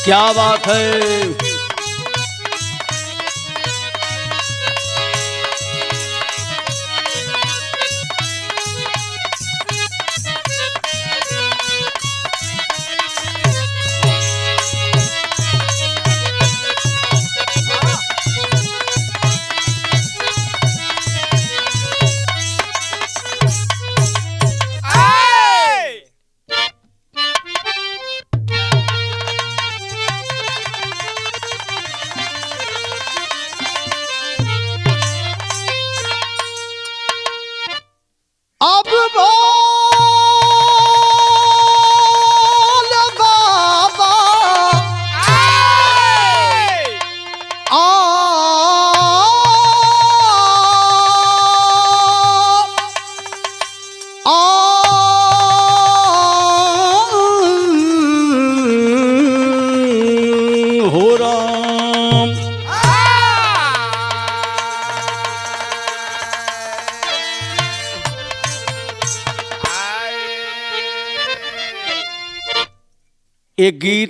क्या बात है। अब बोल बाबा आ हो राम। एक गीत,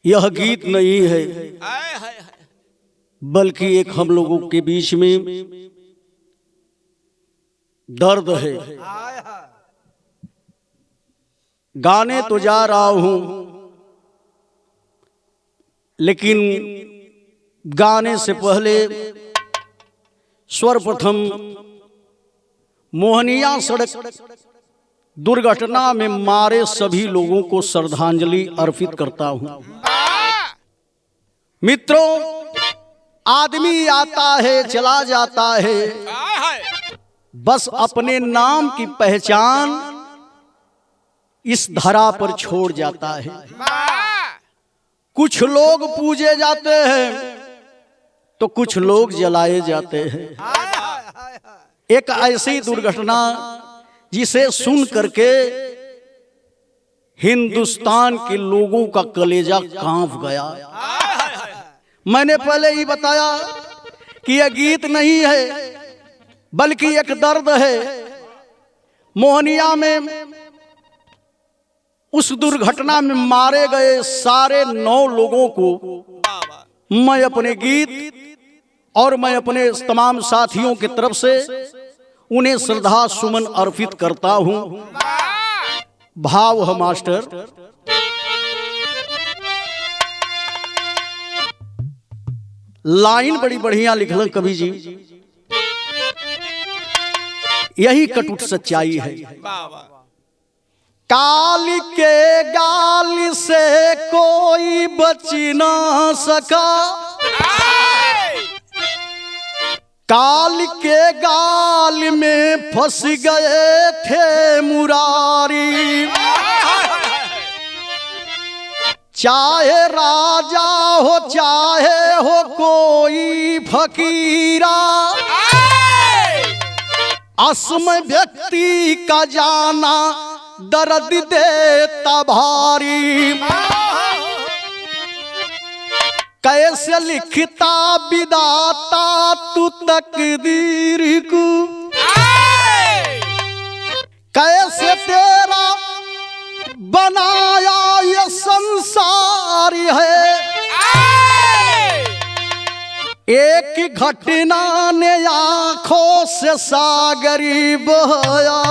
यह गीत नहीं है बल्कि एक हम लोगों के बीच में दर्द है। गाने तो जा रहा हूं लेकिन गाने से पहले सर्वप्रथम मोहनिया सड़क दुर्घटना में मारे सभी लोगों को श्रद्धांजलि अर्पित करता हूं। मित्रों, आदमी आता है चला जाता है, बस अपने नाम की पहचान इस धरा पर छोड़ जाता है। कुछ लोग पूजे जाते हैं तो कुछ लोग जलाए जाते हैं। एक ऐसी दुर्घटना जिसे सुन करके हिंदुस्तान के लोगों का कलेजा कांप गया। मैंने पहले ही बताया कि यह गीत नहीं है बल्कि एक दर्द है। मोहनिया में उस दुर्घटना में मारे गए सारे 9 लोगों को मैं अपने गीत और मैं अपने तमाम साथियों की तरफ से उन्हें श्रद्धा सुमन अर्पित करता हूं। भाव है मास्टर। लाइन बड़ी बढ़िया लिखल कवि जी, यही कटुट सच्चाई है। काल के गाल से कोई बच ना सका, काल के गाल में फंस गए थे मुरारी। चाहे राजा हो चाहे हो कोई फकीरा, असम व्यक्ति का जाना दर्द देता भारी। कैसे लिखता विधाता तू तकदीर को, कैसे तेरा बनाया ये संसार है। एक घटना ने आंखों से सागरी बहाया,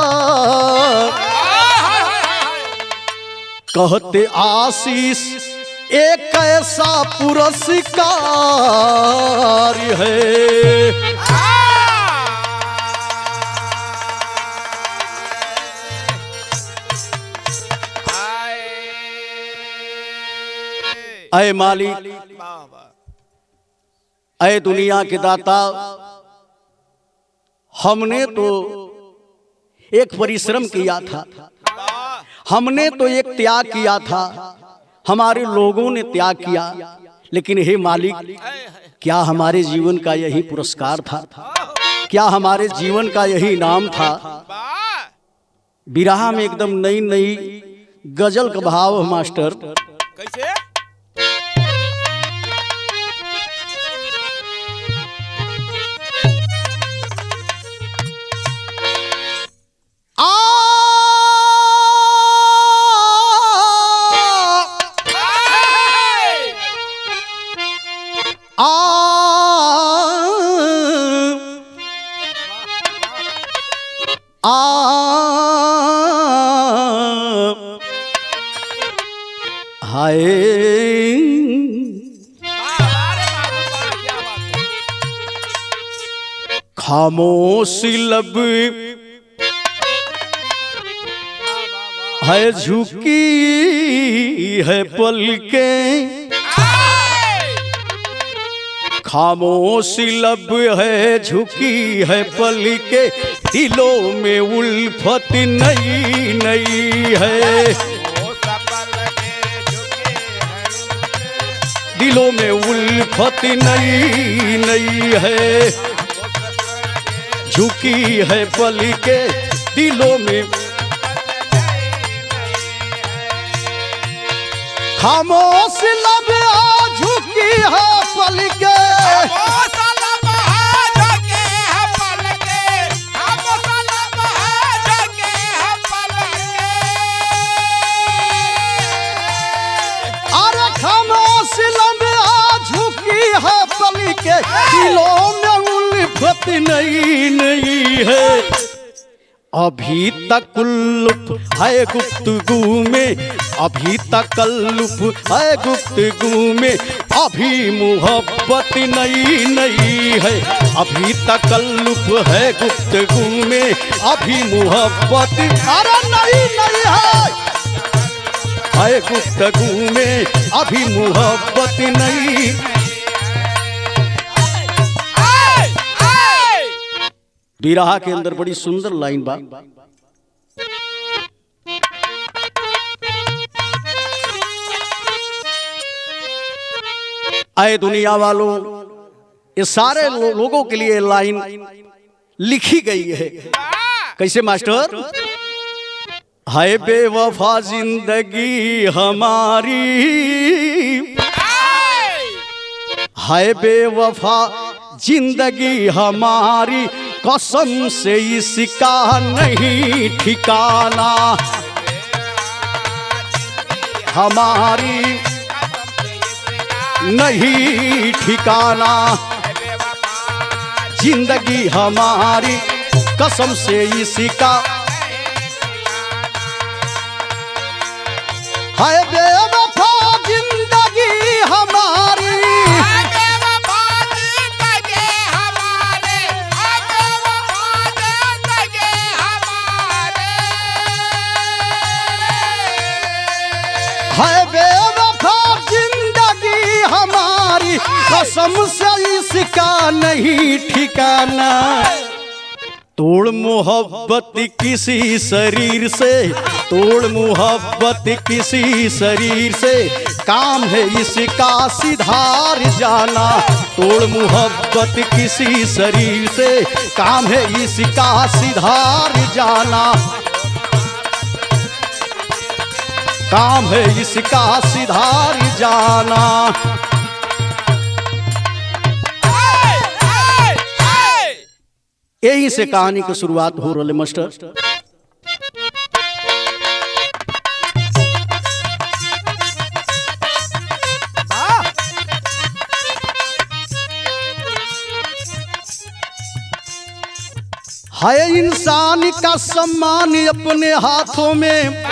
कहते आशीष एक ऐसा पुरस्कार है। ऐ मालिक, ऐ दुनिया के दाता, हमने तो एक परिश्रम किया था, हमने तो एक त्याग किया था, हमारे लोगों ने त्याग किया, लेकिन हे मालिक, क्या हमारे जीवन का यही पुरस्कार था? क्या हमारे जीवन का यही नाम था? बिरहा में एकदम नई नई गजल का भाव है मास्टर। कैसे? हाय खामोश लब है झुकी है पलकें, खामोश लब है झुकी है पलकें, दिलों में उल्फत नई नई है, दिलों में उल्फत नई नई है, झुकी है पलकें दिलों में, खामोश लब झुकी है पलकें, दिलों में उल्फत नई नई है, अभी तक उल्फ है गुफ्तगू में, अभी तकल्लुफ है गुफ्तगू में, अभी मोहब्बत नई नई है, अभी तकल्लुफ है गुफ्तगू में, अभी मोहब्बत अरे नई नई है गुफ्तगू में, अभी मोहब्बत नई। बिरहा के अंदर बड़ी सुंदर लाइन बा, आए दुनिया वालों, ये सारे लोगों के लिए लाइन लिखी गई है। कैसे मास्टर? हाय बेवफा जिंदगी हमारी, हाय बेवफा जिंदगी हमारी, कसम से इसका नहीं ठिकाना, हमारी नहीं ठिकाना, जिंदगी हमारी कसम से इसका, हाय बेवफा जिंदगी हमारी, हाय बेवफा जिंदगी हमारी, कसम से इसका नहीं ठिकाना, तोड़ मोहब्बत किसी शरीर से, तोड़ मोहब्बत किसी शरीर से, काम है इसका सिधार जाना, तोड़ मोहब्बत किसी शरीर से, काम है इसका सिधार जाना, काम है इसका सिधार जाना। यही से कहानी की शुरुआत हो रही मास्टर। है इंसान का सम्मान अपने हाथों में,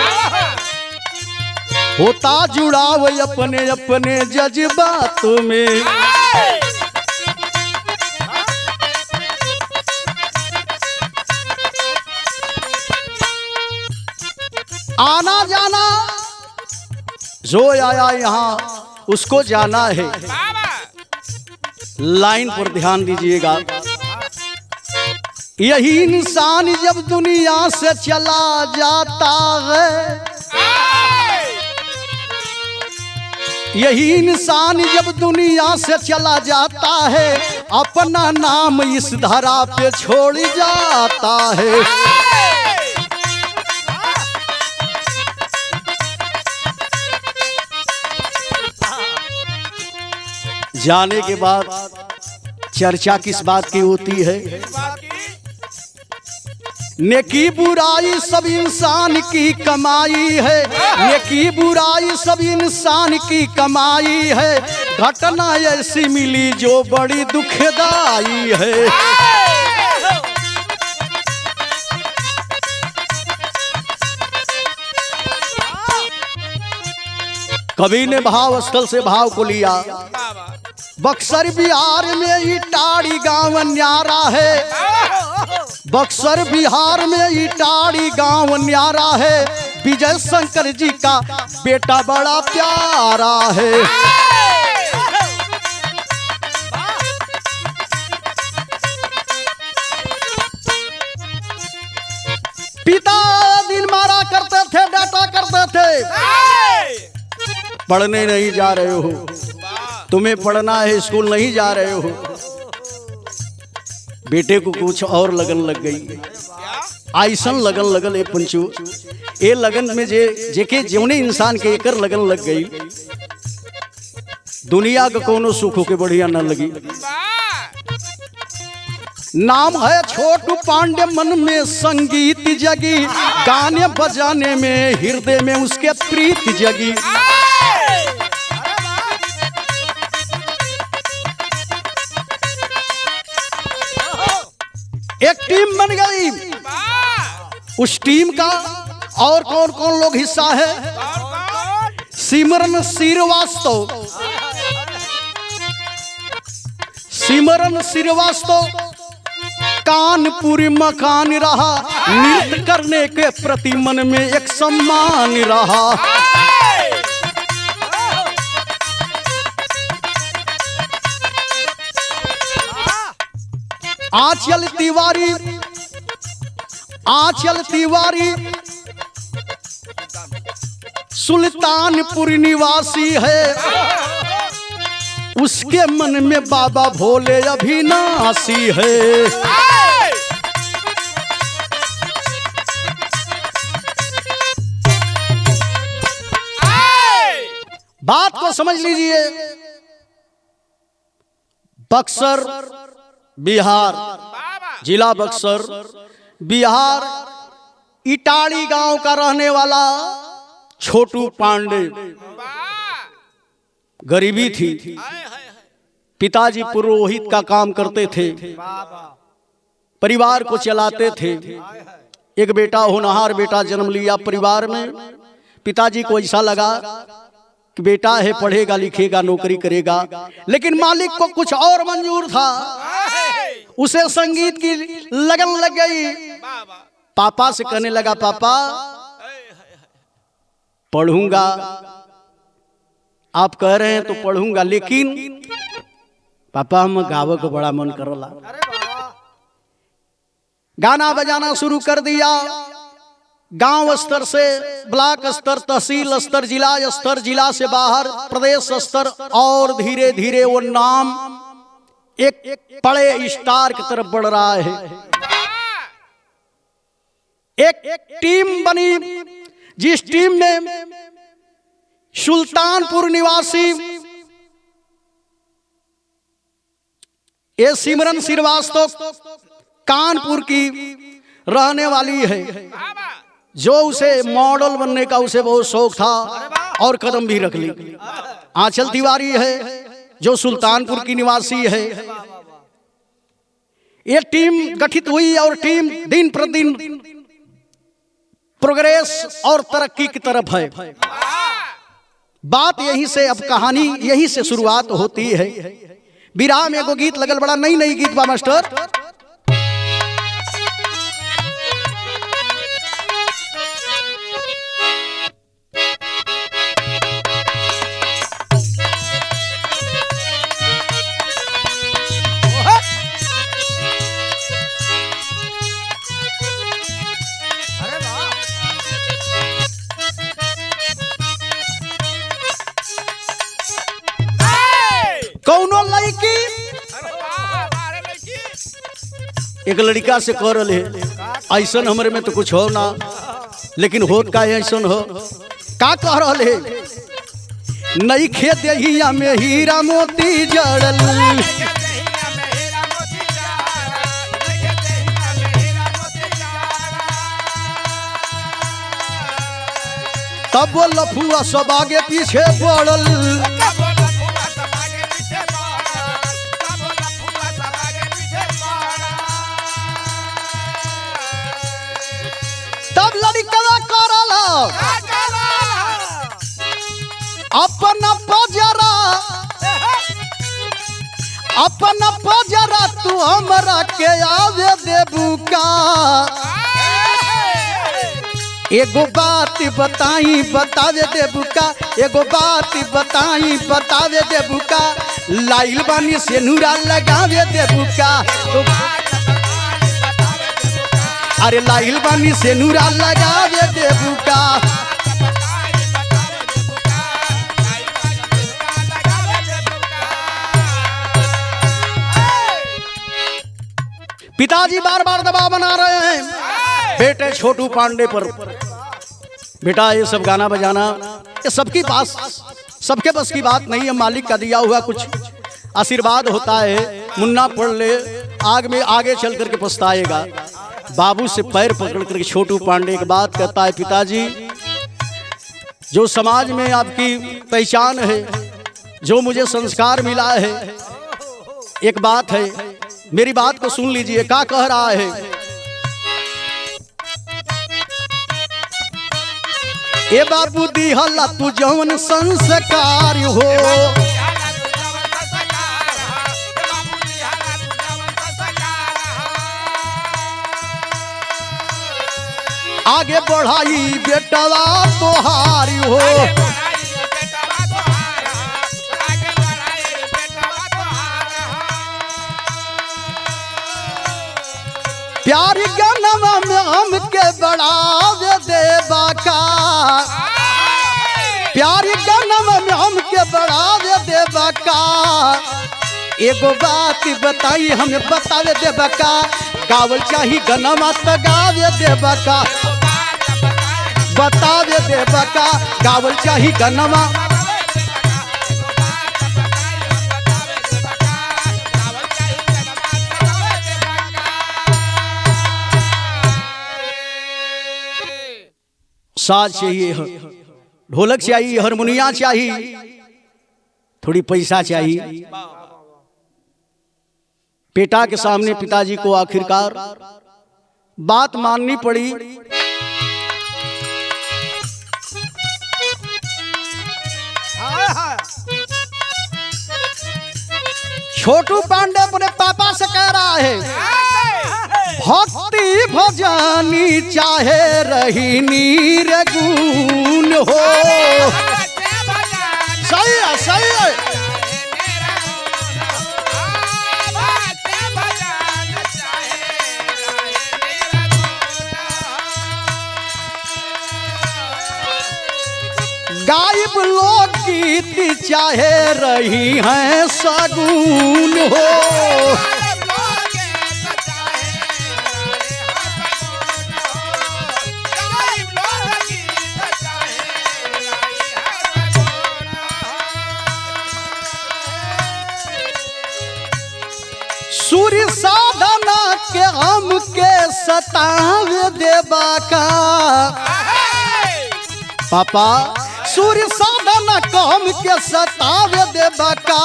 होता जुड़ाव अपने अपने जज्बातों में, आना जाना जो आया यहाँ उसको जाना है। लाइन पर ध्यान दीजिएगा, यही इंसान जब दुनिया से चला जाता है, यही इंसान जब दुनिया से चला जाता है, अपना नाम इस धरा पे छोड़ जाता है। जाने के बाद चर्चा किस बात की होती है? नेकी बुराई सब इंसान की कमाई है, नेकी बुराई सब इंसान की कमाई है, घटना ऐसी मिली जो बड़ी दुखदाई है। कवि ने भाव स्थल से भाव को लिया। बक्सर बिहार में इटाड़ी गांव न्यारा है, बक्सर बिहार में इटाड़ी गांव न्यारा है, विजय शंकर जी का बेटा बड़ा प्यारा है। पिता दिन मारा करते थे, डांटा करते थे, पढ़ने नहीं जा रहे हो, तुम्हें पढ़ना है, स्कूल नहीं जा रहे हो। बेटे को कुछ और लगन लग गई, आइसन लगन लगल ए पंचू, ए लगन में जेके जौने इंसान के एकर लगन लग गई, दुनिया का कोनो सुख के बढ़िया न लगी। नाम है छोटू पांडे, मन में संगीत जगी, गाने बजाने में हृदय में उसके प्रीति जगी। एक टीम बन गई, उस टीम का और कौन कौन लोग हिस्सा है? सिमरन श्रीवास्तव, सिमरन श्रीवास्तव कानपुरी मकान रहा, नृत्य करने के प्रति मन में एक सम्मान रहा। आंचल तिवारी, आंचल तिवारी सुल्तानपुर निवासी है, उसके मन में बाबा भोले अविनाशी है। बात को समझ लीजिए, बक्सर बिहार, जिला बक्सर बिहार, इटाड़ी गांव का रहने वाला छोटू पांडे, गरीबी थी, पिताजी पुरोहित का काम करते थे, परिवार को चलाते थे। एक बेटा होनहार बेटा जन्म लिया परिवार में। पिताजी को ऐसा लगा कि बेटा है, पढ़ेगा लिखेगा नौकरी करेगा, लेकिन मालिक को कुछ और मंजूर था। उसे संगीत की लगन लग गई। पापा से कहने लगा, पापा पढ़ूंगा, आप कह रहे हैं तो पढ़ूंगा, लेकिन पापा हम गावे को बड़ा मन करला। गाना बजाना शुरू कर दिया। गांव स्तर से ब्लॉक स्तर, तहसील स्तर, जिला स्तर, जिला से बाहर प्रदेश स्तर, और धीरे धीरे वो नाम एक बड़े स्टार की तरफ बढ़ रहा है। एक टीम बनी, जिस टीम में सुल्तानपुर निवासी ये सिमरन श्रीवास्तव कानपुर की रहने वाली है, जो उसे मॉडल बनने का उसे बहुत शौक था और कदम भी रख ली। आंचल तिवारी है जो सुल्तानपुर की निवासी है। ये टीम गठित हुई और टीम दिन प्रतिदिन प्रोग्रेस और तरक्की की तरफ है। बात यहीं से, अब कहानी यहीं से शुरुआत होती है। विराम एगो गीत लगल, बड़ा नई नई गीत बा मास्टर। कौनो लड़की एक लड़का से कह रहे ऐसा हमरे में तो कुछ हो ना, लेकिन होत का ऐसा हो का कह रहे, नई खेत हिया में हीरा मोती जड़ल, तब वो लफुआ सब आगे पीछे बढ़ल। अपना पजरा अपना पजरा तू हमरा के आवे देबू का एगो बात बताई बतावे देबू का एगो बात बताई बतावे देबू का लाइल बानी से नूरा लगावे देबू का अरे लाइल बानी से नूरा लगावे देबू का पिताजी बार बार दबाव बना रहे हैं बेटे छोटू पांडे पर। बेटा ये सब गाना बजाना ये सबकी बात सबके बस की बात नहीं है। मालिक का दिया हुआ कुछ आशीर्वाद होता है। मुन्ना पढ़ ले आग में आगे चल करके पछताएगा। बाबू से पैर पकड़ करके छोटू पांडे एक बात कहता है, पिताजी जो समाज में आपकी पहचान है, जो मुझे संस्कार मिला है, एक बात है, मेरी बात को सुन लीजिए। क्या कह रहा है? ए बाबू दिहला तू जौन संस्कार हो आगे बढ़ाई बेटवा तोहारी हो प्यारी गनवा में हमके बढ़ावे देबा का प्यारी गनवा में हमके बढ़ावे देबा का एगो बात बताई हमें बतावे देबा का गावल चाही गनवा त गावे देबा का बतावे देबा का गावल चाही गनवा साज चाहिए, ढोलक चाहिए, हारमोनिया चाहिए, थोड़ी पैसा चाहिए। बेटा के सामने पिताजी को आखिरकार बात माननी पड़ी। छोटू पांडे अपने पापा से कह रहा है भक्ति भजनी चाहे रही नीर गुण हो। सही है सही है। गायब लोक गीत चाहे रही हैं सगुन हो। सूर्य साधना के हमके सतावे देबा का पापा सूर्य साधना को हमके सतावे देबा का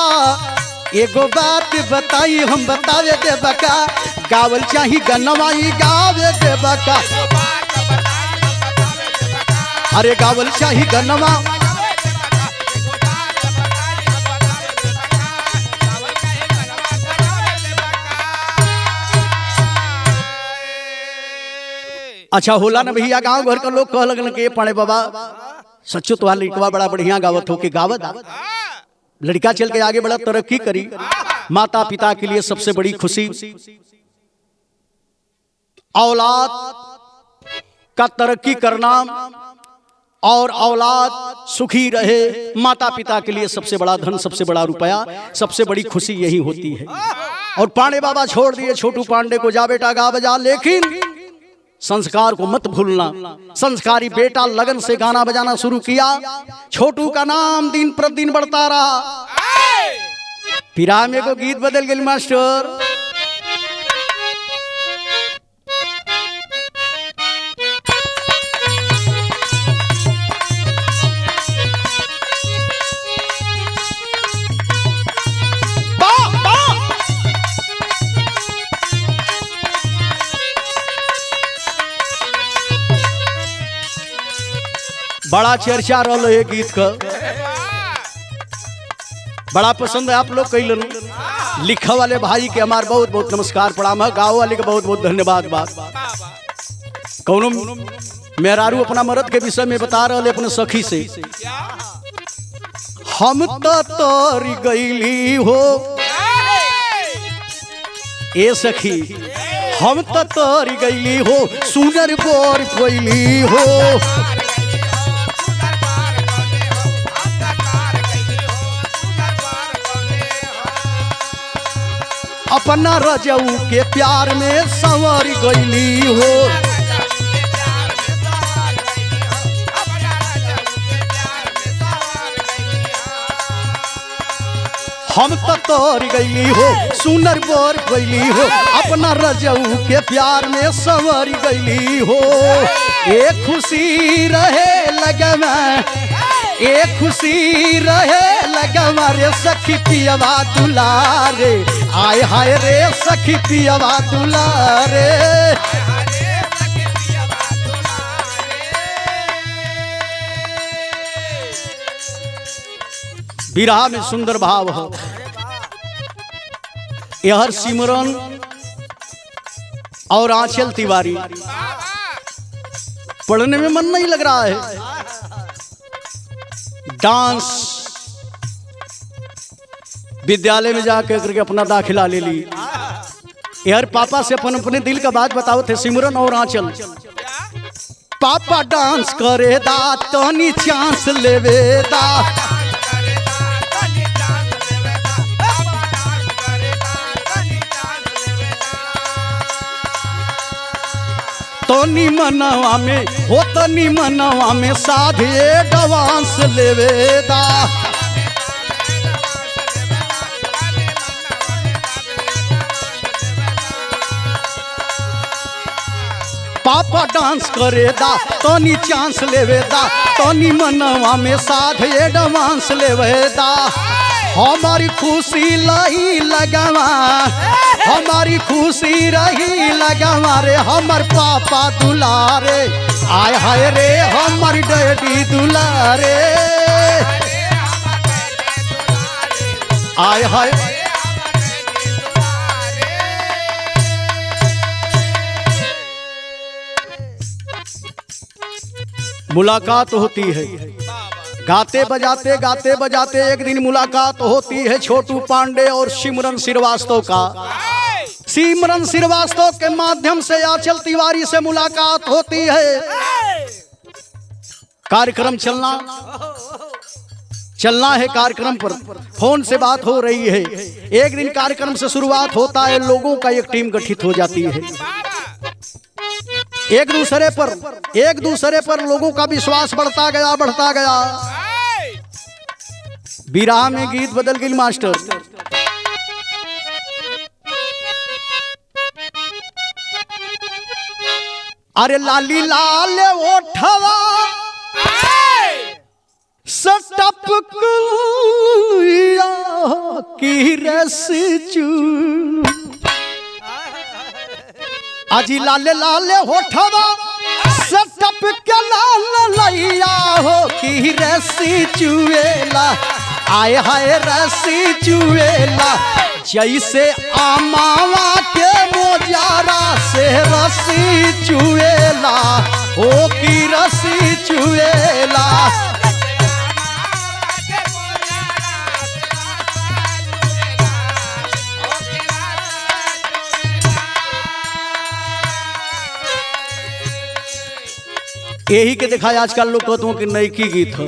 एगो बात बताई हम बतावे देबा का गावल चाही गनवाई गावे देबा का अरे गावल चाही गनवा अच्छा होला ना भैया। गांव घर का लोग कह लगन के पढ़े बाबा सच्चो तो लड़कवा बड़ा बढ़िया गावत हो के गावत लड़का चल के आगे बड़ा तरक्की करी। माता पिता के लिए सबसे बड़ी खुशी औलाद का तरक्की करना और औलाद सुखी रहे। माता पिता के लिए सबसे बड़ा धन, सबसे बड़ा रुपया, सबसे बड़ी खुशी यही होती है। और पांडे बाबा छोड़ दिए छोटू पांडे को, जा बेटा गा बजा, लेकिन संस्कार को मत भूलना। संस्कारी बेटा लगन से गाना बजाना शुरू किया। छोटू का नाम दिन प्रतिदिन बढ़ता रहा। फिर में को गीत बदल गई मास्टर। बड़ा चर्चा रहा है गीत का। बड़ा पसंद है आप लोग कई लोग। लिखा वाले भाई के हमारे बहुत बहुत नमस्कार प्रणाम है। गाँव वाले के बहुत बहुत धन्यवाद। बात कौनो मेहरारू अपना मर्द के विषय में बता रहे अपने सखी से, हम तो तोर गईली हो ए सखी, हम तो तोर गईली हो सुनर बोर कोइली हो। अपना रजऊ के प्यार में संवर गईली हो। हम तो तोर गईली हो सुनर बोर गईली हो। अपना रजऊ के प्यार में संवर गईली हो। एक खुशी रहे लगमा, एक खुशी रहे लगमा रे सखी पियवा दुलारे। आय हाय रे सखी पियवा दुलारे। बिरहा में सुंदर भाव है। यहर सिमरन और आंचल तिवारी पढ़ने में मन नहीं लग रहा है। डांस विद्यालय में जाकर करके अपना दाखिला ले ली। यार पापा से अपन अपने दिल का बात बताओ थे सिमरन और आंचल। पापा डांस करे दा तनी चांस लेवे दा। तनी मनवा में हो तनी मनवा में साधे एडवांस लेवे दा। पापा डांस करे दा तनी चांस लेवे दा। तनी मनवा में साधे एडवांस लेवे दा। हमारी खुशी लही लगवा, हमारी खुशी रही लगवा रे हमर पापा दुलारे। आय हाय रे हमर डैडी दुलारे। आय हाय मुलाकात होती है गाते बजाते एक दिन मुलाकात होती है छोटू पांडे और सिमरन श्रीवास्तव का। सिमरन श्रीवास्तव के माध्यम से आंचल तिवारी से मुलाकात होती है। कार्यक्रम चलना है कार्यक्रम पर फोन से बात हो रही है। एक दिन कार्यक्रम से शुरुआत होता है, लोगों का एक टीम गठित हो जाती है। एक दूसरे पर लोगों का विश्वास बढ़ता गया। बिरहा में गीत बदल गई मास्टर। अरे लाली लाल ओठवा सटप की रस चू। अजी लाले लाले होठवा सटप के लाल लैया हो की रसी चुएला। आय हाय रसी चुएला जैसे आमावा के मोजारा से रसी चुएला। ओ की रसी चुएला। यही के दिखाए आजकल लोग कहते हैं कि नईकी गीत है।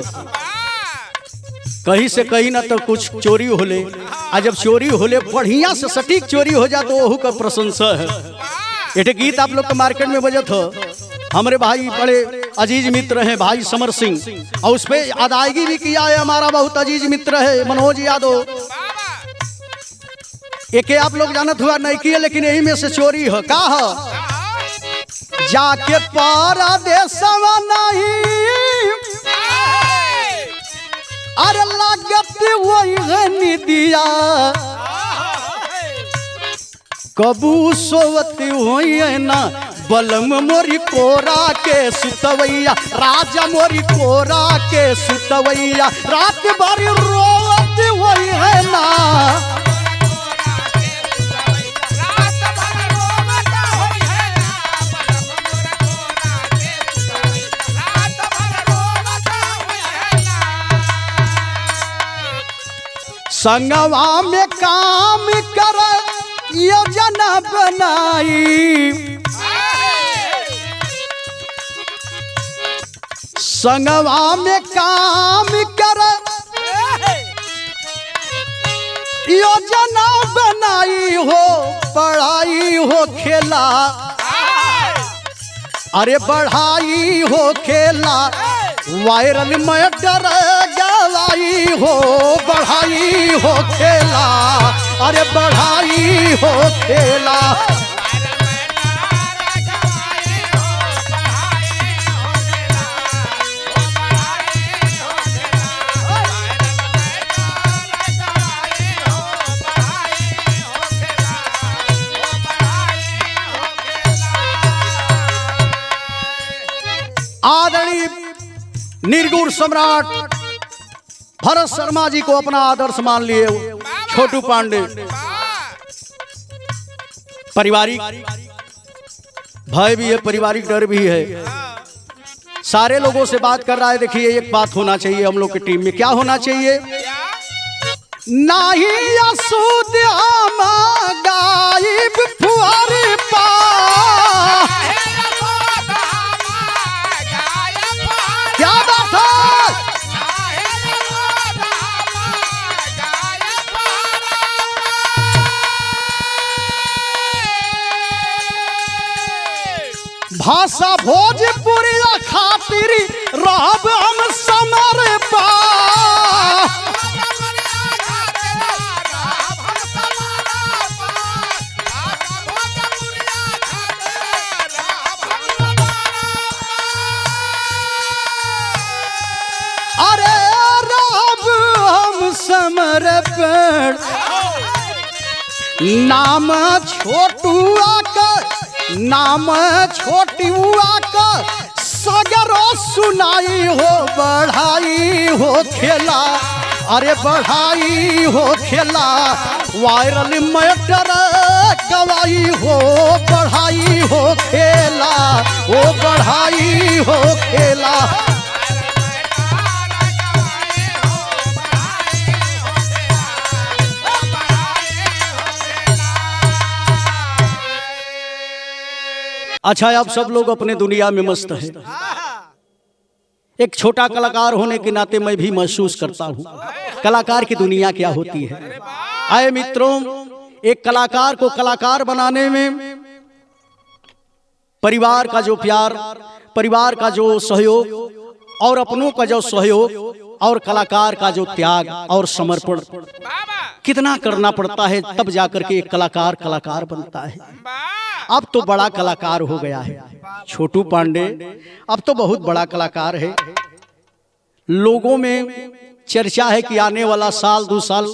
कहीं से कहीं ना तो कुछ चोरी होले, और जब चोरी होले बढ़िया से सटीक चोरी हो जाए तो वह का प्रशंसा है। ये गीत आप लोग के मार्केट में बजत हो। हमारे भाई बड़े अजीज मित्र हैं भाई समर सिंह, और उस पर अदायगी भी किया है हमारा बहुत अजीज मित्र है मनोज यादव। एक आप लोग जानत हुआ नईकी है, लेकिन यही में से चोरी है। का है जाके परदेसवा नहीं, अरे लागत वही दिया कबू सोवती हुई ना। बलम मोरी कोरा के सुतवैया, राजा मोरी कोरा के सुतवैया। रात भर रोवत वही है संगवा में काम कर योजना बनाई, संगवा में काम कर योजना बनाई हो, पढ़ाई हो खेला, अरे बढ़ाई हो खेला, वायरल मैटर गवाई हो, बढ़ाई हो खेला, अरे बढ़ाई हो खेला। आदरणीय निर्गुण सम्राट भरत शर्मा जी को अपना आदर्श मान लिए छोटू पांडे। पारिवारिक भय भी है, पारिवारिक डर भी है। सारे लोगों से बात कर रहा है। देखिए एक बात होना चाहिए हम लोग की टीम में, क्या होना चाहिए? नाही असूद गायब फुआरी पा, क्या बात है? भाषा भोजपुरी खातिर रहब हम समर पा, अरे रहब हम समर्पण, नाम छोटुआ का, नाम छोटुआ का सगरो सुनाई हो, बढ़ाई हो खेला, अरे बढ़ाई हो खेला, वायरल मैटर गवाई हो, बढ़ाई हो खेला, ओ बढ़ाई हो खेला। अच्छा, अब सब लोग अपने दुनिया में मस्त हैं। एक छोटा कलाकार होने के नाते मैं भी महसूस करता हूँ कलाकार की दुनिया क्या होती है। आए मित्रों, एक कलाकार को कलाकार बनाने में परिवार का जो प्यार, परिवार का जो सहयोग और अपनों का जो सहयोग और कलाकार का जो त्याग और समर्पण कितना करना पड़ता है, तब जाकर के एक कलाकार कलाकार बनता है। अब तो बड़ा कलाकार हो गया है छोटू पांडे, अब तो बहुत बड़ा कलाकार है। लोगों में चर्चा है कि आने वाला साल 2 साल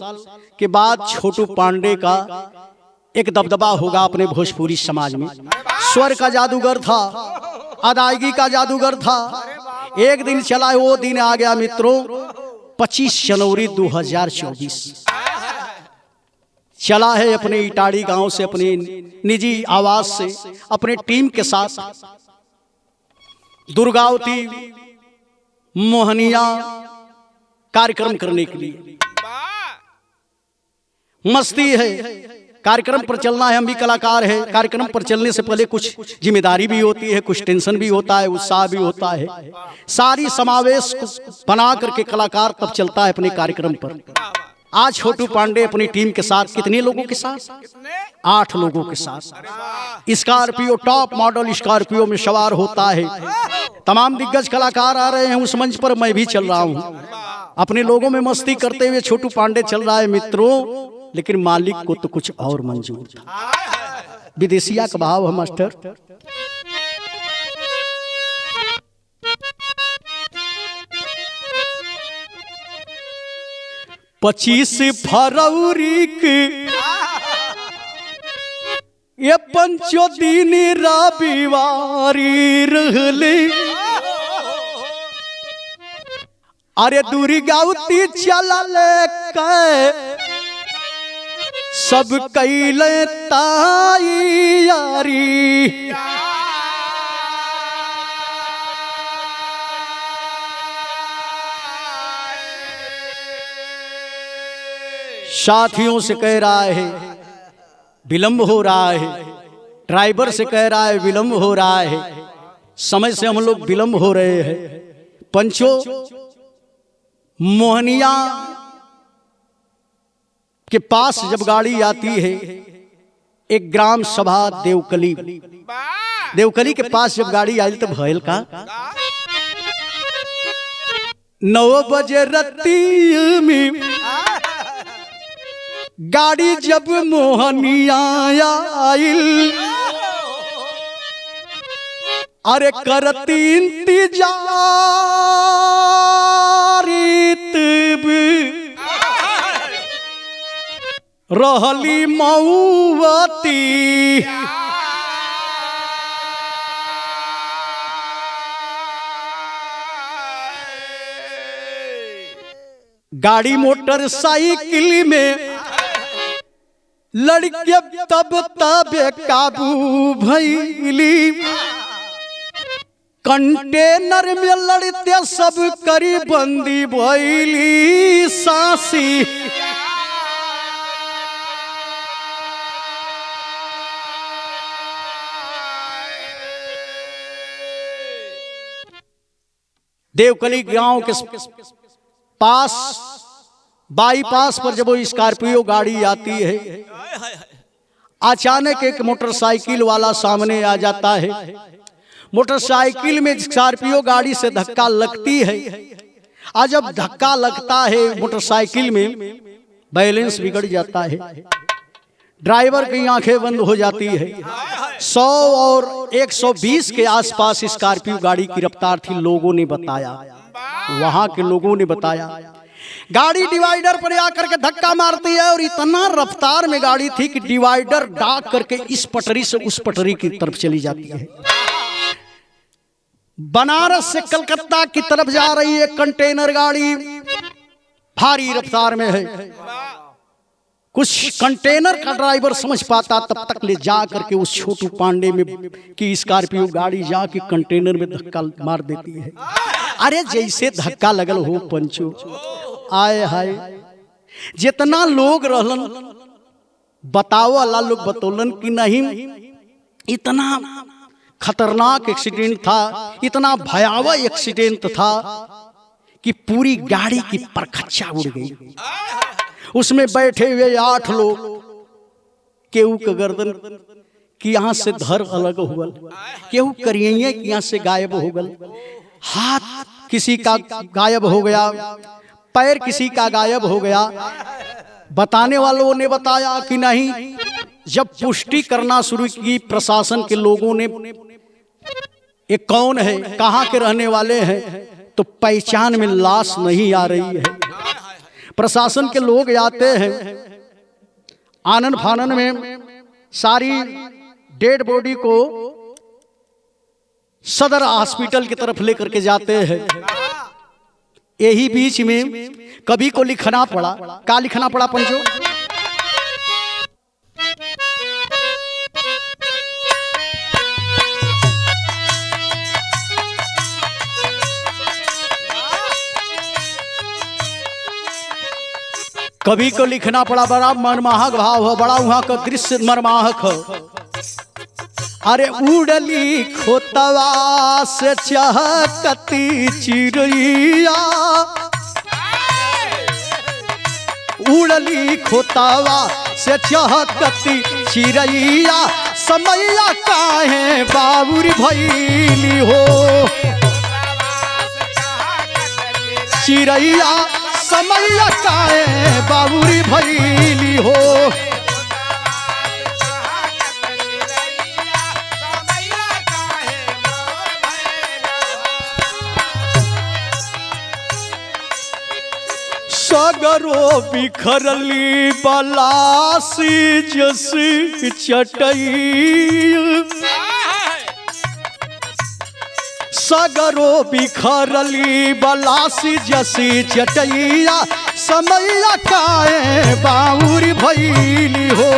के बाद छोटू पांडे का एक दबदबा होगा अपने भोजपुरी समाज में। स्वर का जादूगर था, अदायगी का जादूगर था। एक दिन चला, वो दिन आ गया मित्रों 25 जनवरी 2024। चला है अपने इटाड़ी गांव से, अपने निजी आवाज से, अपने टीम के साथ दुर्गावती मोहनिया कार्यक्रम करने के लिए। मस्ती है, कार्यक्रम पर चलना है, हम भी कलाकार हैं। कार्यक्रम पर चलने से पहले कुछ जिम्मेदारी भी होती है, कुछ टेंशन भी होता है, उत्साह भी होता है। सारी समावेश बना करके कलाकार तब चलता है अपने कार्यक्रम पर। आज छोटू पांडे अपनी टीम के साथ, कितने लोगों के साथ? 8 लोगों के साथ स्कॉर्पियो, टॉप मॉडल स्कॉर्पियो में सवार होता है। तमाम दिग्गज कलाकार आ रहे हैं उस मंच पर, मैं भी चल रहा हूँ। अपने लोगों में मस्ती करते हुए छोटू पांडे चल रहा है मित्रों। लेकिन मालिक को तो कुछ और मंजूर था। विदेशिया का भाव है मास्टर। पच्चीस फरवरी के ये 5 दिन रविवारी रहले, अरे दुर्गावती चलल के सब कैले तैयारी। साथियों से कह रहा है विलंब हो रहा है, ड्राइवर से कह रहा है विलंब हो रहा है, समय से हम लोग विलंब हो रहे हैं। पंचो, मोहनिया के पास जब गाड़ी आती है, एक ग्राम सभा देवकली, देवकली के पास जब गाड़ी आई तो भयल का 9 बजे रत्ती में गाड़ी जब मोहनिया आइल, अरे करती इंतजार रहली मऊवती, गाड़ी मोटरसाइकिल में लड़के तब काबू भैली, कंटेनर में लड़ते सब करी बंदी भैली सासी। देवकली गांव के पास बाईपास पर जब वो स्कॉर्पियो गाड़ी आती है, अचानक एक मोटरसाइकिल वाला सामने आ जाता है। मोटरसाइकिल में स्कॉर्पियो गाड़ी से धक्का लगती है, और जब धक्का लगता है मोटरसाइकिल में बैलेंस बिगड़ जाता है, ड्राइवर की आंखें बंद हो जाती है। 100 और 120 के आसपास स्कॉर्पियो गाड़ी की रफ्तार थी, लोगों ने बताया, वहां के लोगों ने बताया। गाड़ी डिवाइडर पर आकर के धक्का मारती है, और इतना रफ्तार में गाड़ी थी कि डिवाइडर डाक करके इस पटरी से उस पटरी की तरफ चली जाती है। बनारस से कलकत्ता की तरफ जा रही है कंटेनर गाड़ी, भारी रफ्तार में है। कुछ कंटेनर का ड्राइवर समझ पाता, तब तक ले जा करके उस छोटू पांडे में की स्कॉर्पियो गाड़ी जाके कंटेनर में धक्का मार देती है। अरे जैसे धक्का लगल हो पंचो, आए हाय, जितना लोग रहलन बताओ, अल्लाह लोग बतौलन कि नहीं, इतना खतरनाक एक्सीडेंट था, इतना भयावह एक्सीडेंट था कि पूरी गाड़ी की परखच्चा उड़ गई। उसमें बैठे हुए 8 लोग, केहू के गर्दन की यहां से धर अलग हो गल, केहू करिए की यहां से गायब हो गल, हाथ किसी का गायब हो गया, पैर किसी का गायब हो गया। बताने वालों ने बताया कि नहीं, जब पुष्टि करना शुरू की प्रशासन के लोगों ने, ये कौन है, कहां के रहने वाले हैं, तो पहचान में लाश नहीं आ रही है। प्रशासन के लोग आते हैं, आनन फानन में सारी डेड बॉडी को सदर हॉस्पिटल की तरफ लेकर के जाते हैं। यही बीच में कभी को लिखना पड़ा, क्या लिखना पड़ा पंचो? कभी को लिखना पड़ा, बड़ा मनमाहक भाव हो, बड़ा वहां का दृश्य मनमाहक हो। अरे उड़ली खोतवा से चहकती चिड़ैया, उड़ली खोतवा से चहकती चिड़ैया, समैया काहे बाबुर भैली हो, चिड़ैया समैया काहे बाबुर भैली हो। सगरो बिखरली बलासी जसी चटई, सगरो बिखरली बलासी जसी चटैया, समैया काहे बाउर भैली हो।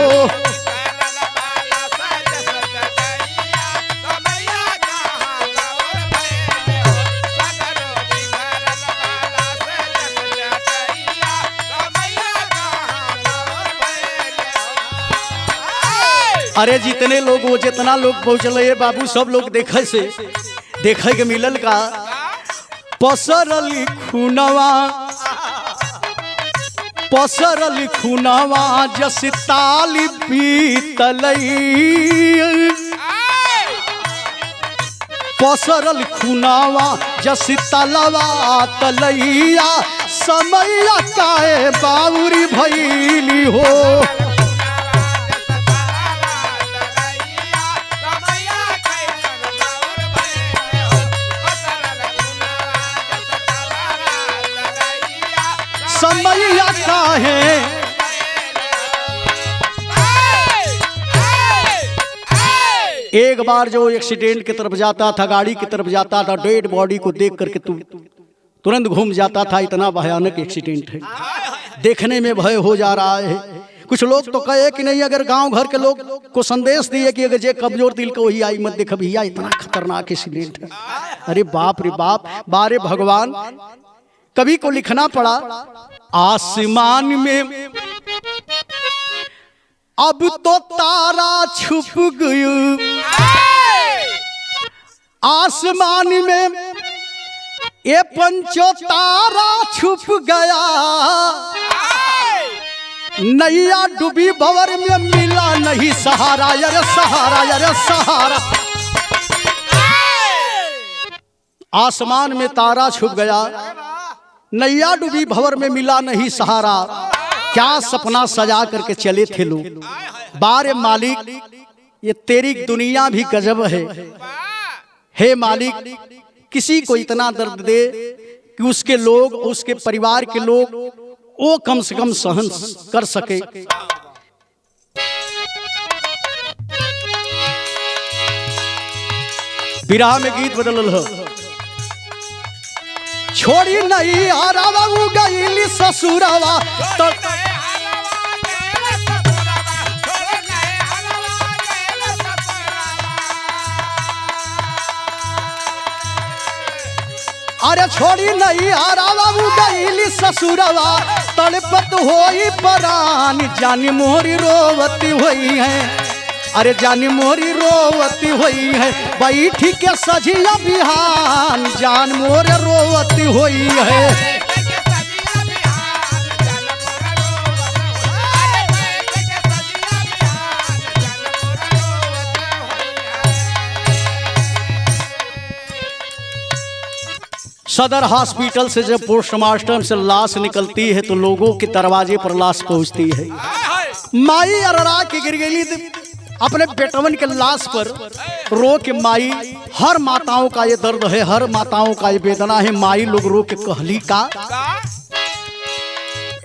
अरे जितने लोग वो जितना लोग पहुँचल बाबू सब लोग देखे से देखे के मिलल का पसरली खुनवा जस ताली पीतलई पसरल खुनावा जस तलवा तलैया समैया काहे बाउरी भैली हो। समैया काहे एक बार जो एक्सीडेंट की तरफ जाता था, गाड़ी की तरफ जाता था, डेड बॉडी को देख करके तू तुरंत घूम जाता था। इतना भयानक एक्सीडेंट है, देखने में भय हो जा रहा है। कुछ लोग तो कहे कि नहीं, अगर गांव घर के लोग को संदेश दिए कि अगर जे कमजोर दिल को वही आई मत देख भैया, इतना खतरनाक एक्सीडेंट है। अरे बाप रे बाप, बारे भगवान, कवि को लिखना पड़ा आसमान में अब तो तारा छुप गई, आसमान में ये पंचो तारा छुप गया, नैया डूबी भंवर में मिला नहीं सहारा, यार सहारा, यार सहारा। आसमान में तारा छुप गया, नैया डूबी भंवर में मिला नहीं सहारा, क्या सपना सजा करके चले थे लोग। बारे मालिक, ये तेरी दुनिया भी गजब है। हे मालिक, किसी को इतना दर्द दे कि उसके लोग, उसके परिवार के लोग वो कम से कम सहन कर सके। विरह में गीत बदल हो, छोड़ी नहीं आरावा गईली ससुरावा तो अरे छोड़ी नहीं आरावा गईली ससुरावा, तड़पत होई परान, जानी मोरी रोवती हुई है, अरे जानी मोरी रोवती हुई है, बैठी के सजिया बिहान, जान मोरे रोवती हुई है। सदर हॉस्पिटल से जब पोस्टमार्टम से लाश निकलती है तो लोगों के दरवाजे पर लाश पहुंचती है। माई अररा के गिर गई अपने बेटवन के लाश पर, रो के माई, हर माताओं का ये दर्द है, हर माताओं का ये वेदना है। माई लोग रो के कहली का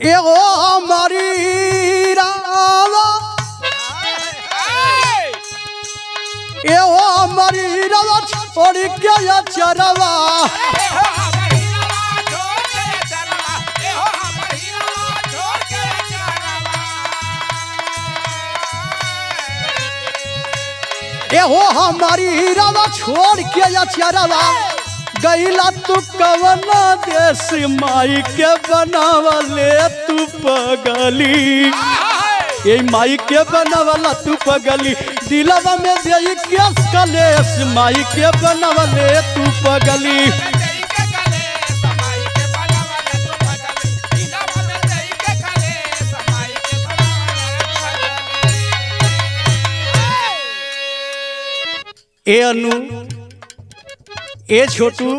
एगो हमारी रावा, एगो हमारी रावा छोड़ के या चरवा, एहो हमारी हीरावा छोड़ के या चरवा, गईला तू कवना देश, माई के बनावले तू पगली, ये माई के बनावला तू पगली, दिलवा में दे के कलेश, माई के बनावले तू पगली। ए अनु, ए छोटू,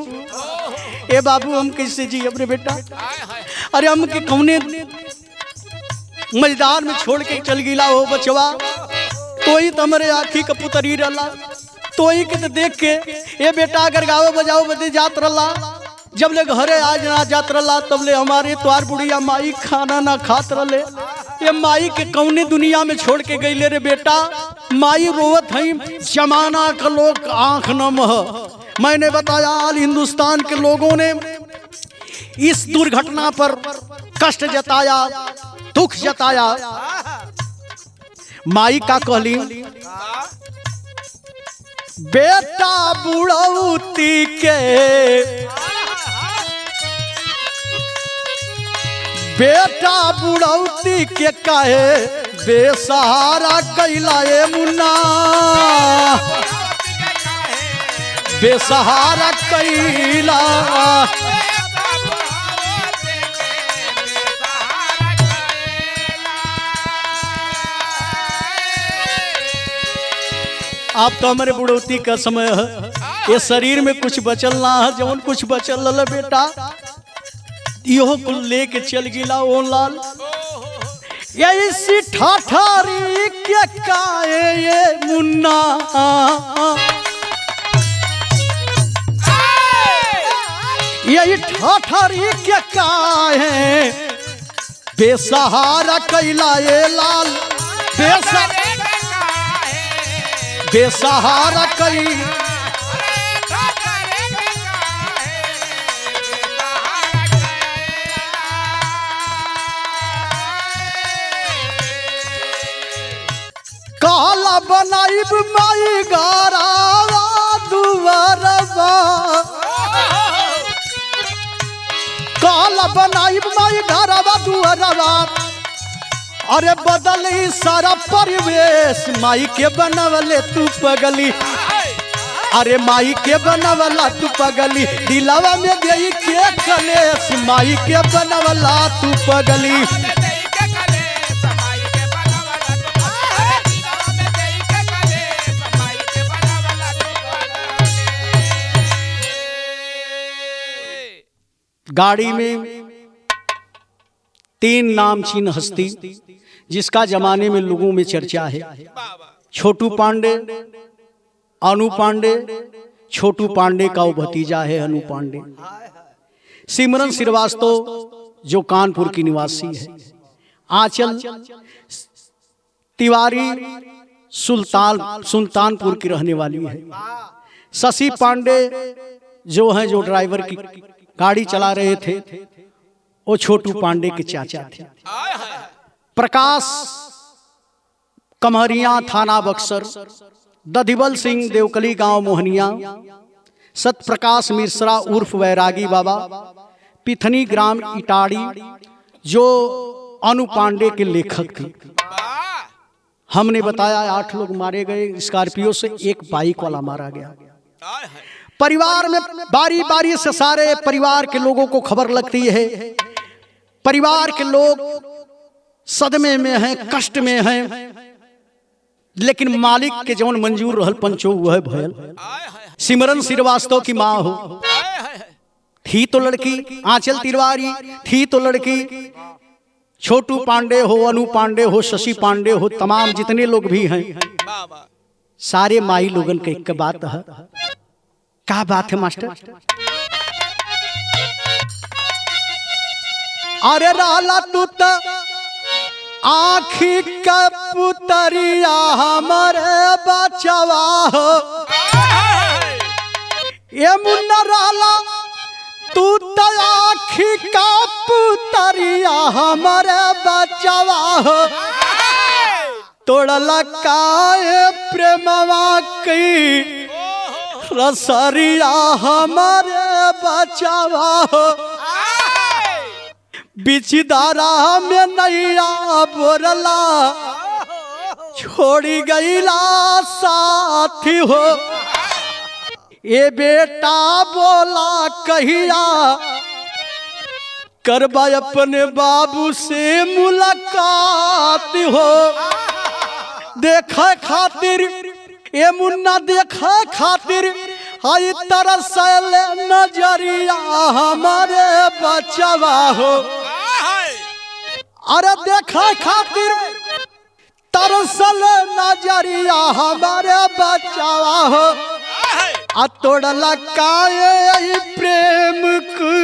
ए बाबू, हम कैसे जी अपने बेटा? अरे हम के कौने मजदार में छोड़ के चल गिला हो बचवा, तो ही तमरे आखी का पुतरी रला, तो ही के देख के ये बेटा अगर गाओ बजाओ बदे जात रला, जब ले घरे आज ना जात रला तब ले हमारे त्वार बुढ़िया माई खाना ना खात रले। ये माई के कौने दुनिया में छोड़ के गई ले रे बेटा, माई रोवत है, जमाना का लोग आंख नम है। मैंने बताया आल हिंदुस्तान के लोगों ने इस दुर्घटना पर कष्ट जताया, दुख जताया। माई का कहली बेटा बुढ़ौती के, बेटा बुढ़ौती के काहे बेसहारा कैला ए मुन्ना, बेसहारा कैला। आप तो हमारे बुढ़ौती का समय है, ये शरीर में कुछ बचल ना है, जवन कुछ बचल ल बेटा इहो कुल लेके चल गिला ओ लाल। ऐसी ठाठारी के काए ये मुन्ना, यही ठाठारी के काए बेसहारा कैला ये लाल, बेसहारा कैला। काला बनाइब माई गारावा दुआरवा, काला बनाइब माई गारावा दुआरवा। अरे बदली सारा परिवेश, माई के बनवले तू पगली, अरे माई के बनवला तू पगली। दिलावा में गई के कलेश, माई के बनवला तू पगली। गाड़ी में 3 नामचीन हस्ती जिसका जमाने में लोगों में चर्चा है, छोटू पांडे, अनु पांडे। छोटू पांडे का वो भतीजा है अनु पांडे। सिमरन श्रीवास्तव जो कानपुर की निवासी है। आंचल तिवारी सुल्तानपुर की रहने वाली है। शशि पांडे जो है, जो ड्राइवर की गाड़ी चला रहे थे, वो छोटू पांडे के चाचा थे। प्रकाश कमहरिया थाना बक्सर, दधिबल सिंह देवकली गांव मोहनिया, सतप्रकाश मिश्रा उर्फ वैरागी बाबा पिथनी ग्राम इटाड़ी जो अनु पांडे के लेखक थे। हमने बताया 8 लोग मारे गए, स्कॉर्पियो से एक बाइक वाला मारा गया। परिवार में बारी बारी से सारे परिवार के लोगों को खबर लगती है। परिवार के लोग सदमे में हैं, कष्ट में हैं, लेकिन मालिक के जवन मंजूर रहल पंचो वह भयल। सिमरन श्रीवास्तव की माँ हो, थी तो लड़की, आंचल तिवारी थी तो लड़की, छोटू पांडे हो, अनु पांडे हो, शशि पांडे हो, तमाम जितने लोग भी हैं सारे माई लोगन के एक बात है। क्या बात है मास्टर? अरे राला तू तो आखी का पुतरिया हमारे बचवा हो, ये मुन्ना राला तू तो आखी का पुतरिया हमारे बचवा हो। तोड़ला काए प्रेमवा की रसरिया हमारे बचवा हो। बिचदारा में नैया बोरला छोड़ी गईला साथी हो। ये बेटा बोला कहिया करबा अपने बाबू से मुलाकात हो। देखे खातिर ये मुन्ना, देखे खातिर आई तरसल नजरिया हमारे बचवा हो। अरे देखे खातिर तरसल नजरिया हमारे बचवा हो। तोड़ला काए प्रेम की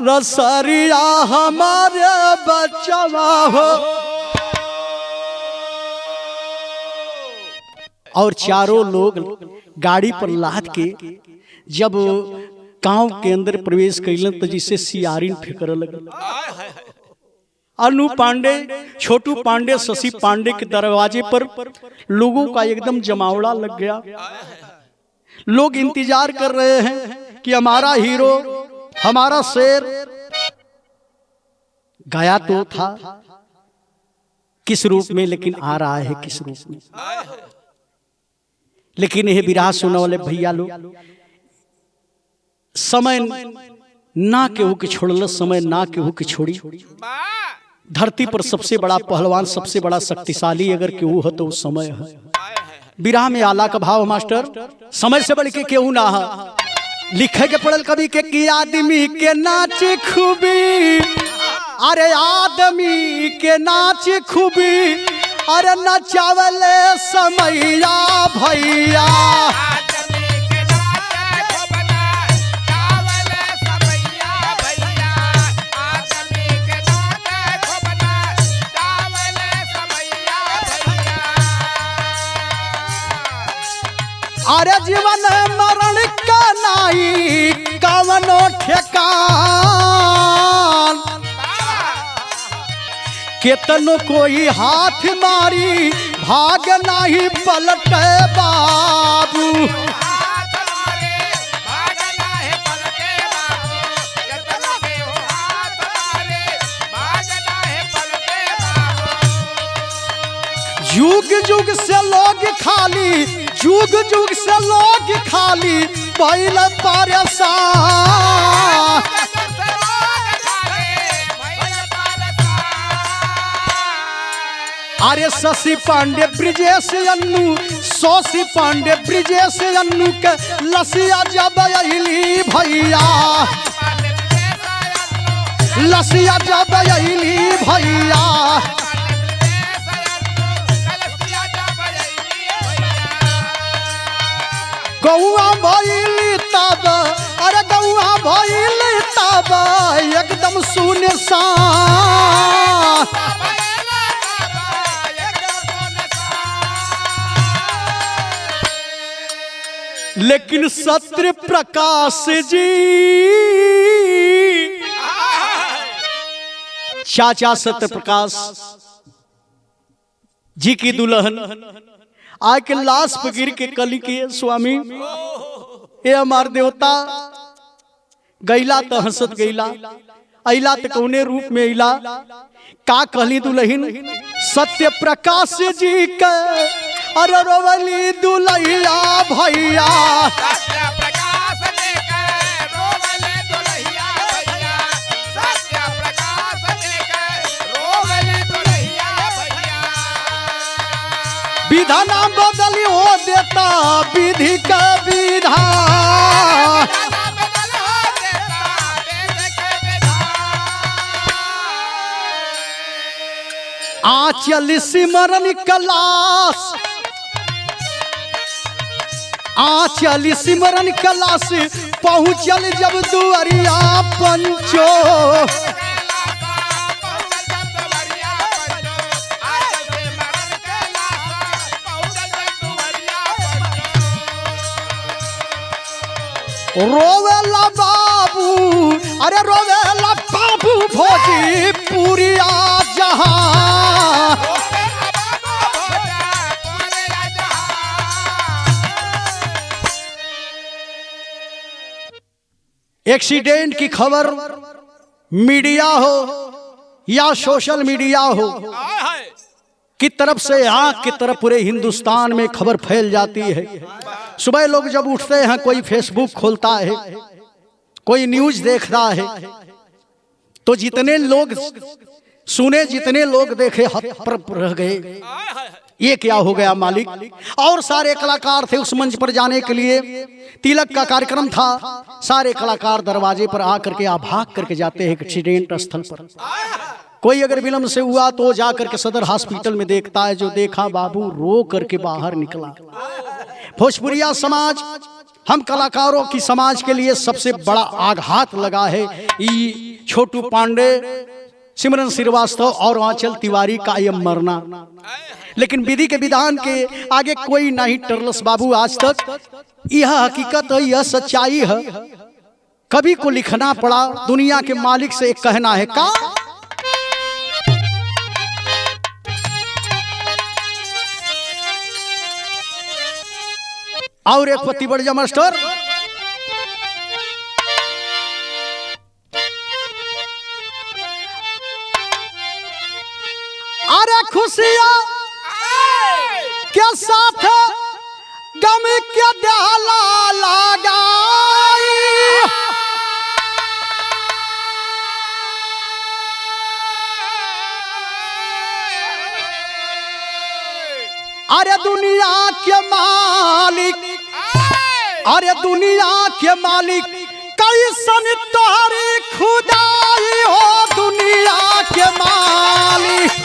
रसरिया हमारे बचवा हो। और चारों लोग गाड़ी पर लाद के जब गांव के अंदर प्रवेश कैलन तो जिसे सियारिन फेंकर लगल। अनु पांडे, छोटू पांडे, शशि पांडे के दरवाजे पर लोगों का एकदम जमावड़ा लग गया। लोग इंतजार कर रहे हैं कि हमारा हीरो, हमारा शेर गया तो था, किस रूप में, लेकिन आ रहा है किस रूप में। लेकिन यह विराह सुनने वाले भैया लोग, समय ना केहू के छोड़ल, समय ना केहू के छोड़ी। धरती पर सबसे बड़ा पहलवान, सबसे बड़ा शक्तिशाली अगर केहू हो तो समय है। विराह में आला का भाव मास्टर, समय से बढ़ के केहू ना है। लिखे के पड़ल कवि के कि आदमी के नाच खूबी, अरे आदमी के नाच खूबी, अरे नचावले समैया भैया। अरे जीवन मरण का नाई कवनो ठेकान, केतनो कोई हाथ मारी भाग नहीं पलटे बाबू। युग युग से लोग खाली, युग युग से लोग खाली पहले परेशान। अरे शशि पांडे ब्रिजेश अन्नू, शशि पांडे ब्रिजेश अन्नू के लसिया जब अइली भैया, लसिया जब अइली भैया। गौआ भइली तब, अरे गौआ भइली तब एकदम सुनसान। लेकिन सत्य प्रकाश जी, चाचा सत्य प्रकाश जी की दुल्हन आय के लाश पे गिर के कली के स्वामी, ये हमार देवता गैला तो हंसत गैला, अला तो कौने रूप में अला। का कहली दुल्हन सत्य प्रकाश जी के, अरे रोवली दुल्हिया भैया। विधान बदली हो देता विधि का विधान। आंचल सिमरन कलास, आंचल सिमरन कलास पहुंचल जब दुआरिया पंचो। रोवेला बाबू, अरे रोवेला बाबू भोजी पूरिया जहां। एक्सीडेंट की खबर मीडिया हो या सोशल मीडिया हो की तरफ से, आंख की तरफ पूरे हिंदुस्तान में खबर फैल जाती है। सुबह लोग जब उठते हैं, कोई फेसबुक खोलता है, कोई न्यूज देखता है, तो जितने लोग सुने, जितने लोग देखे हत रह गए, ये क्या हो गया मालिक। और सारे कलाकार थे उस मंच पर जाने के लिए, तिलक का कार्यक्रम था, सारे कलाकार दरवाजे पर आकर के भाग करके जाते हैं एक्सीडेंट स्थल पर। कोई अगर विलम्ब से हुआ तो जाकर के सदर हॉस्पिटल में देखता है, जो देखा बाबू रो करके बाहर निकला। भोजपुरिया समाज, हम कलाकारों की समाज के लिए सबसे बड़ा आघात लगा है ये छोटू पांडे, सिमरन श्रीवास्तव और आंचल तिवारी का यह मरना। लेकिन विधि के विधान के आगे कोई नहीं टरलस बाबू आज तक। यह हकीकत है, यह सच्चाई है। कवि को लिखना पड़ा, दुनिया के मालिक से एक कहना है का। और एक पति बढ़ जा मास्टर, अरे खुशियां के साथ गम के डाला लगाई, अरे दुनिया के मालिक, अरे दुनिया के मालिक कैसन तोहरी खुदाई हो, दुनिया के मालिक।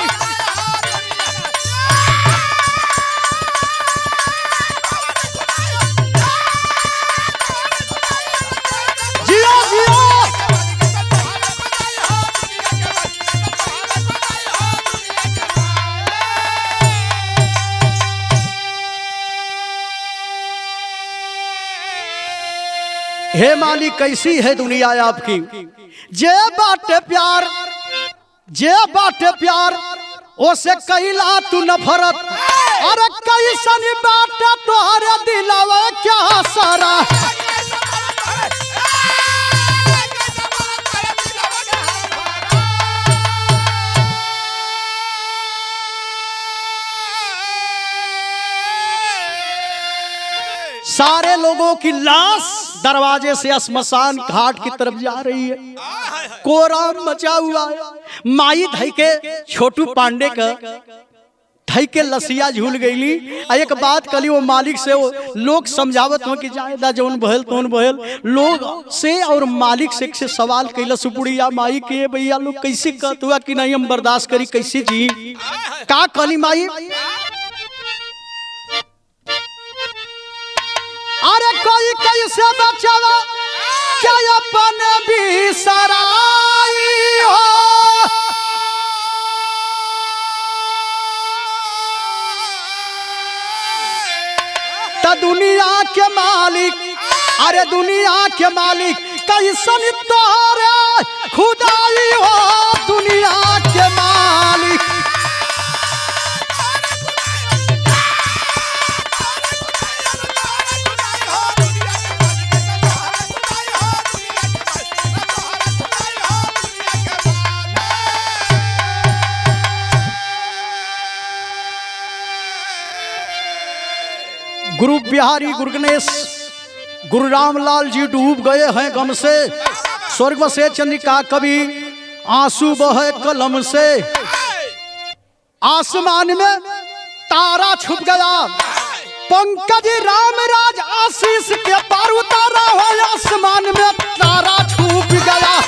जियो जियो हे मालिक कैसी है दुनिया आपकी, जे बाटे प्यार, जे बाटे प्यार ओसे कैला तू नफरत, अरे कैसन बाटे तोहरे दिलवा क्या सारा। सारे लोगों की लाश दरवाजे से श्मशान घाट की तरफ जा रही है, कोहराम मचा हुआ है। माई धई के छोटू पांडे का धई के लसिया झूल गईली। एक बात कली वो मालिक से, वो लोग समझावत हो कि जायदा जौन बहल तौन बहल, लोग से और मालिक से सवाल कैला सुपुड़िया माई के भैया लोग कैसे कहत हुआ कि नहीं हम बर्दाश्त करी कैसे जी। का कली माई, अरे कोई कैसे बचावा क्या अपन भी सराई हो, तो दुनिया के मालिक, अरे दुनिया के मालिक कैसन तोरे खुदाई हो, दुनिया के मालिक। गुरु बिहारी गुरु गणेश गुरु रामलाल जी डूब गए हैं गम से, स्वर्ग से चंद्रिका कभी आंसू बहे कलम से। आसमान में तारा छुप गया, पंकज रामराज आशीष के पार उतारा हुआ, आसमान में तारा छुप गया।